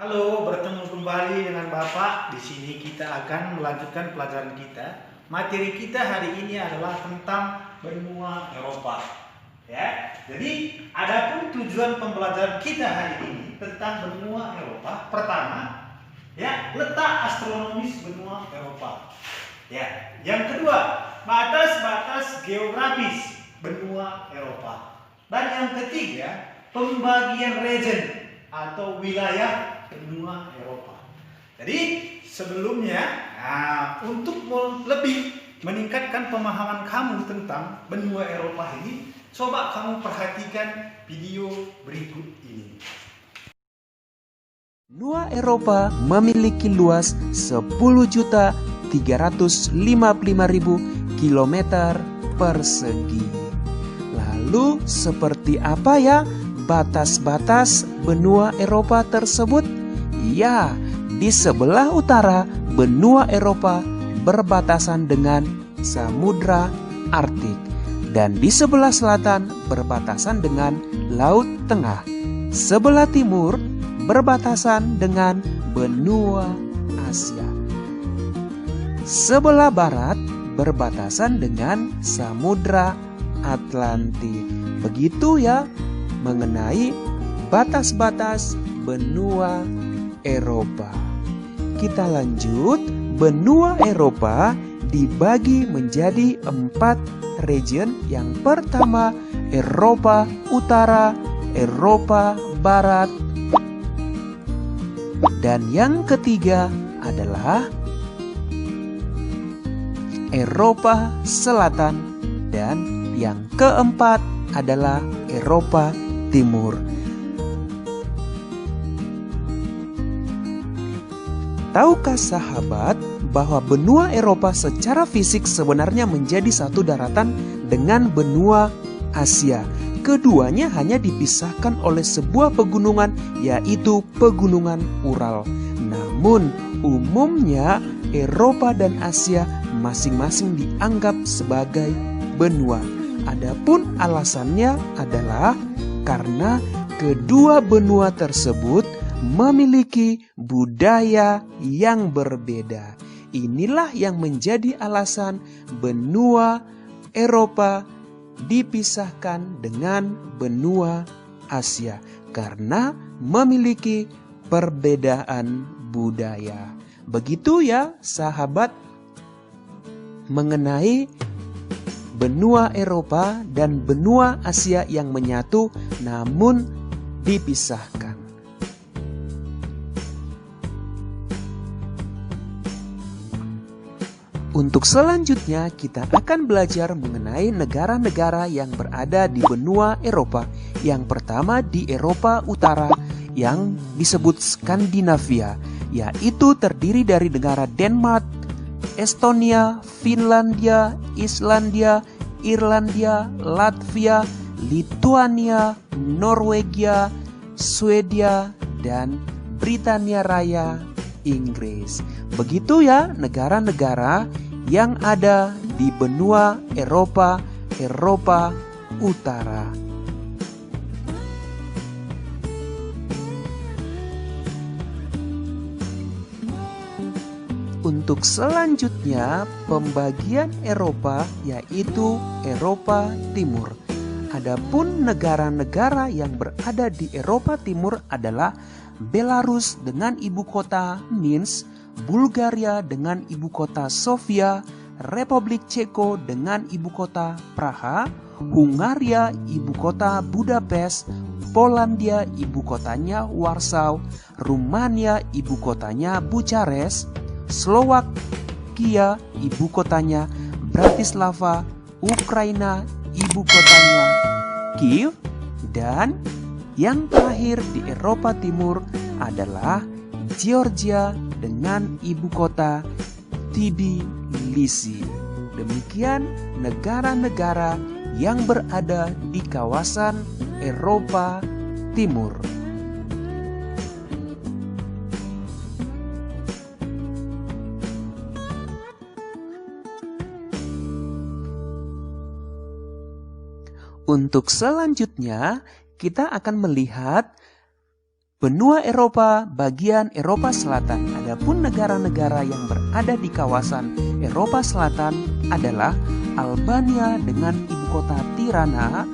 Halo, bertemu kembali dengan Bapak. Di sini kita akan melanjutkan pelajaran kita. Materi kita hari ini adalah tentang benua Eropa. Ya. Jadi, adapun tujuan pembelajaran kita hari ini tentang benua Eropa. Pertama, ya, letak astronomis benua Eropa. Ya. Yang kedua, batas-batas geografis benua Eropa. Dan yang ketiga, pembagian region atau wilayah benua Eropa. Jadi sebelumnya, untuk lebih meningkatkan pemahaman kamu tentang benua Eropa ini, coba kamu perhatikan video berikut ini. Benua Eropa memiliki luas 10.355.000 km persegi. Lalu seperti apa ya batas-batas benua Eropa tersebut? Ya, di sebelah utara benua Eropa berbatasan dengan Samudra Arktik dan di sebelah selatan berbatasan dengan Laut Tengah. Sebelah timur berbatasan dengan benua Asia. Sebelah barat berbatasan dengan Samudra Atlantik. Begitu ya mengenai batas-batas benua Eropa. Kita lanjut. Benua Eropa dibagi menjadi 4 region. Yang pertama Eropa Utara, Eropa Barat, dan yang ketiga adalah Eropa Selatan, dan yang keempat adalah Eropa Timur. Tahukah sahabat bahwa benua Eropa secara fisik sebenarnya menjadi satu daratan dengan benua Asia? Keduanya hanya dipisahkan oleh sebuah pegunungan, yaitu Pegunungan Ural. Namun umumnya Eropa dan Asia masing-masing dianggap sebagai benua. Adapun alasannya adalah karena kedua benua tersebut memiliki budaya yang berbeda. Inilah yang menjadi alasan benua Eropa dipisahkan dengan benua Asia karena memiliki perbedaan budaya. Begitu ya sahabat mengenai benua Eropa dan benua Asia yang menyatu namun dipisahkan. Untuk selanjutnya kita akan belajar mengenai negara-negara yang berada di benua Eropa. Yang pertama di Eropa Utara yang disebut Skandinavia, yaitu terdiri dari negara Denmark, Estonia, Finlandia, Islandia, Irlandia, Latvia, Lituania, Norwegia, Swedia, dan Britania Raya, Inggris. Begitu ya negara-negara yang ada di benua Eropa Utara. Untuk selanjutnya pembagian Eropa yaitu Eropa Timur. Adapun negara-negara yang berada di Eropa Timur adalah Belarus dengan ibu kota Minsk, Bulgaria dengan ibu kota Sofia, Republik Ceko dengan ibu kota Praha, Hungaria ibu kota Budapest, Polandia ibu kotanya Warsaw, Rumania ibu kotanya Bucharest, Slovakia ibu kotanya Bratislava, Ukraina ibu kotanya Kiev, dan yang terakhir di Eropa Timur adalah Georgia dengan ibu kota Tbilisi. Demikian negara-negara yang berada di kawasan Eropa Timur. Untuk selanjutnya kita akan melihat Benua Eropa bagian Eropa Selatan. Adapun negara-negara yang berada di kawasan Eropa Selatan adalah Albania dengan ibu kota Tirana,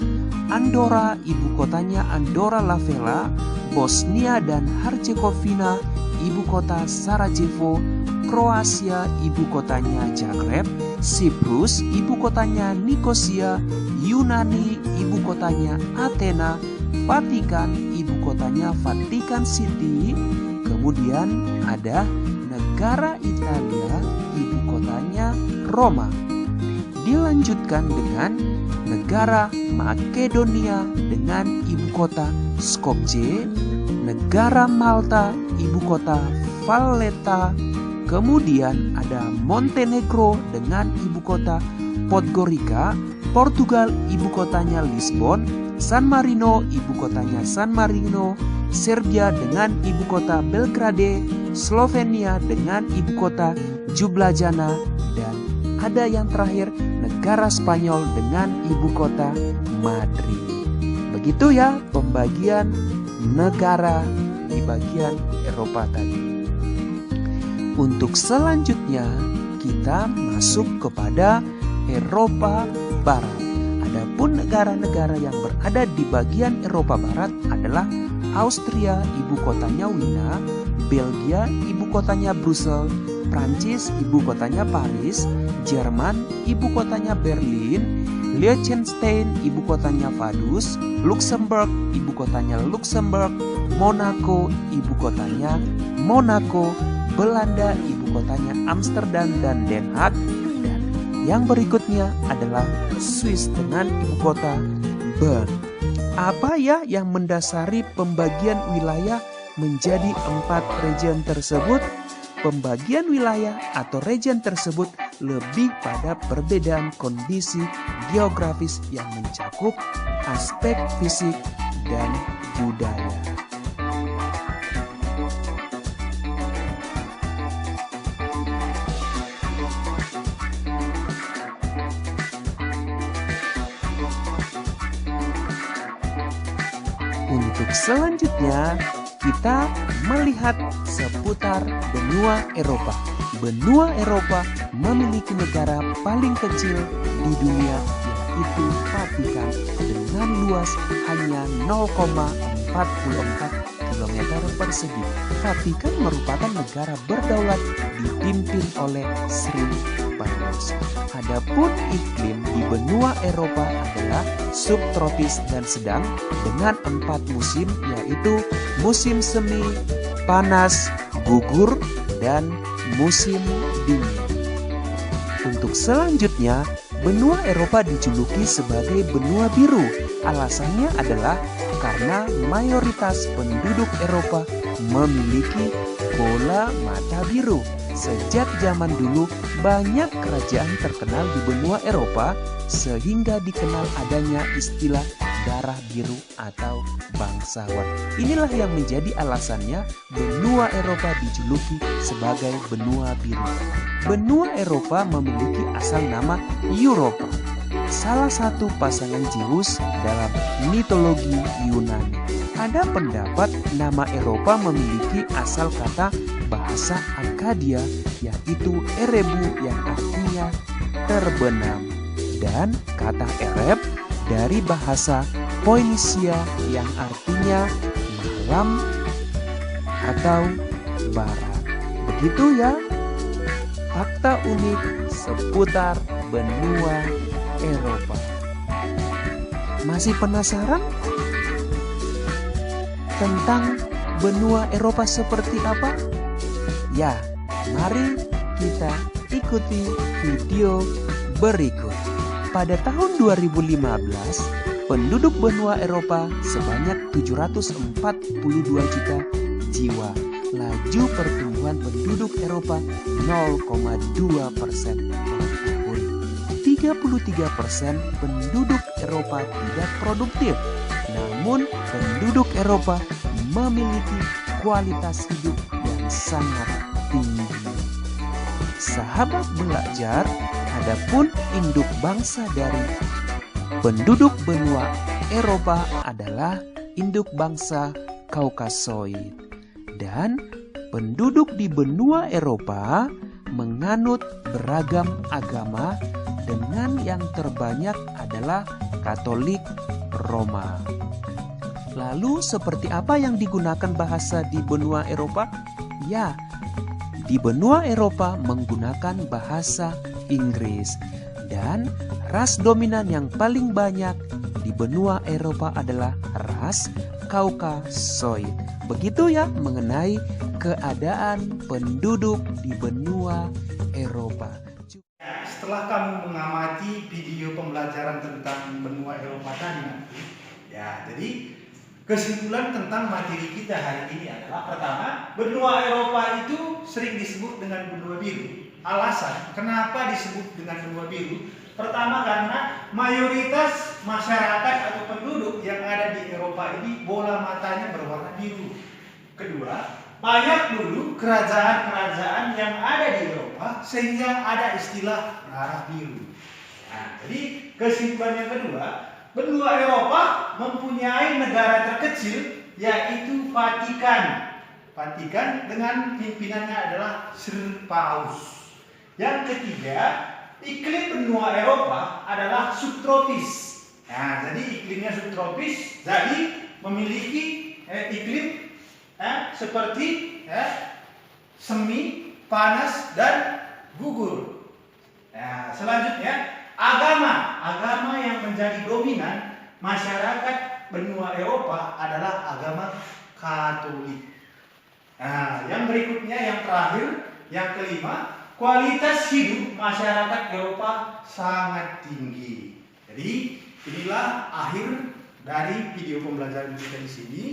Andorra ibu kotanya Andorra la Vella, Bosnia dan Herzegovina ibu kota Sarajevo, Kroasia ibu kotanya Zagreb, Siprus ibu kotanya Nikosia, Yunani ibu kotanya Athena, Vatikan ibu kotanya Vatikan City, kemudian ada negara Italia ibu kotanya Roma. Dilanjutkan dengan negara Makedonia dengan ibu kota Skopje, negara Malta ibu kota Valletta, kemudian ada Montenegro dengan ibu kota Podgorica, Portugal ibu kotanya Lisbon, San Marino ibu kotanya San Marino, Serbia dengan ibu kota Belgrade, Slovenia dengan ibu kota Ljubljana, dan ada yang terakhir negara Spanyol dengan ibu kota Madrid. Begitu ya pembagian negara di bagian Eropa tadi. Untuk selanjutnya kita masuk kepada Eropa Barat. Adapun negara-negara yang berada di bagian Eropa Barat adalah Austria, ibu kotanya Wina, Belgia, ibu kotanya Brussels, Prancis, ibu kotanya Paris, Jerman, ibu kotanya Berlin, Liechtenstein, ibu kotanya Vaduz, Luxembourg, ibu kotanya Luxembourg, Monaco, ibu kotanya Monaco, Belanda, ibu kotanya Amsterdam dan Den Haag, dan yang berikutnya adalah Swiss dengan ibu kota Bern. Apa ya yang mendasari pembagian wilayah menjadi 4 region tersebut? Pembagian wilayah atau region tersebut lebih pada perbedaan kondisi geografis yang mencakup aspek fisik dan budaya. Untuk selanjutnya, kita melihat seputar benua Eropa. Benua Eropa memiliki negara paling kecil di dunia, yaitu Vatikan, dengan luas hanya 0,44 km persegi. Vatikan merupakan negara berdaulat dipimpin oleh Sri Paus. Adapun iklim di benua Eropa adalah subtropis dan sedang dengan 4 musim, yaitu musim semi, panas, gugur, dan musim dingin. Untuk selanjutnya, benua Eropa dijuluki sebagai benua biru. Alasannya adalah karena mayoritas penduduk Eropa memiliki bola mata biru. Sejak zaman dulu, banyak kerajaan terkenal di benua Eropa sehingga dikenal adanya istilah darah biru atau bangsawan. Inilah yang menjadi alasannya benua Eropa dijuluki sebagai benua biru. Benua Eropa memiliki asal nama Europa, salah satu pasangan Zeus dalam mitologi Yunani. Ada pendapat nama Eropa memiliki asal kata bahasa Akadia, yaitu erebu yang artinya terbenam, dan kata Ereb dari bahasa Poinisia yang artinya malam atau barat. Begitu ya fakta unik seputar benua Eropa. Masih penasaran tentang benua Eropa seperti apa? Ya, mari kita ikuti video berikut. Pada tahun 2015, penduduk benua Eropa sebanyak 742 juta jiwa. Laju pertumbuhan penduduk Eropa 0,2% per tahun. 33% penduduk Eropa tidak produktif. Namun penduduk Eropa memiliki kualitas hidup yang sangat tinggi. Sahabat belajar, adapun induk bangsa dari penduduk benua Eropa adalah induk bangsa Kaukasoid. Dan penduduk di benua Eropa menganut beragam agama dengan yang terbanyak adalah Katolik Roma. Lalu seperti apa yang digunakan bahasa di benua Eropa? Ya, di benua Eropa menggunakan bahasa Inggris. Dan ras dominan yang paling banyak di benua Eropa adalah ras Kaukasoid. Begitu ya mengenai keadaan penduduk di benua Eropa. Setelah kamu mengamati video pembelajaran tentang benua Eropa tadi nanti, ya, jadi kesimpulan tentang materi kita hari ini adalah pertama, benua Eropa itu sering disebut dengan benua biru. Alasan kenapa disebut dengan benua biru? Pertama, karena mayoritas masyarakat atau penduduk yang ada di Eropa ini bola matanya berwarna biru. Kedua, banyak dulu kerajaan-kerajaan yang ada di Eropa sehingga ada istilah darah biru. Nah, jadi kesimpulan yang kedua, benua Eropa mempunyai negara terkecil yaitu Vatikan. Vatikan dengan pimpinannya adalah Ser Paus. Yang ketiga, iklim benua Eropa adalah subtropis. Nah, jadi iklimnya subtropis, jadi memiliki iklim seperti semi, panas, dan gugur. Nah, selanjutnya, agama yang menjadi dominan masyarakat benua Eropa adalah agama Katolik. Nah, yang berikutnya, yang terakhir, yang kelima, kualitas hidup masyarakat Eropa sangat tinggi. Jadi inilah akhir dari video pembelajaran kita di sini.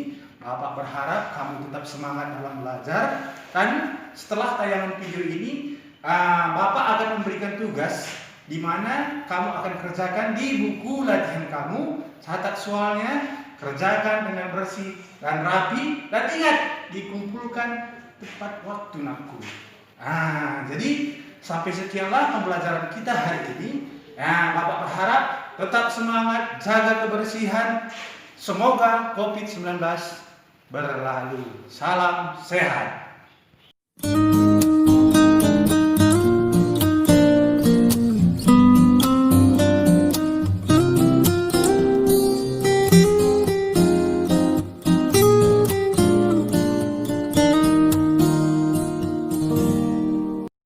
Bapak berharap kamu tetap semangat dalam belajar. Dan setelah tayangan video ini, Bapak akan memberikan tugas di mana kamu akan kerjakan di buku latihan kamu. Catat soalnya, kerjakan dengan bersih dan rapi. Dan ingat, dikumpulkan tepat waktu nakku. Jadi sampai sekianlah pembelajaran kita hari ini. Bapak berharap tetap semangat, jaga kebersihan. Semoga COVID-19 berlalu. Salam sehat.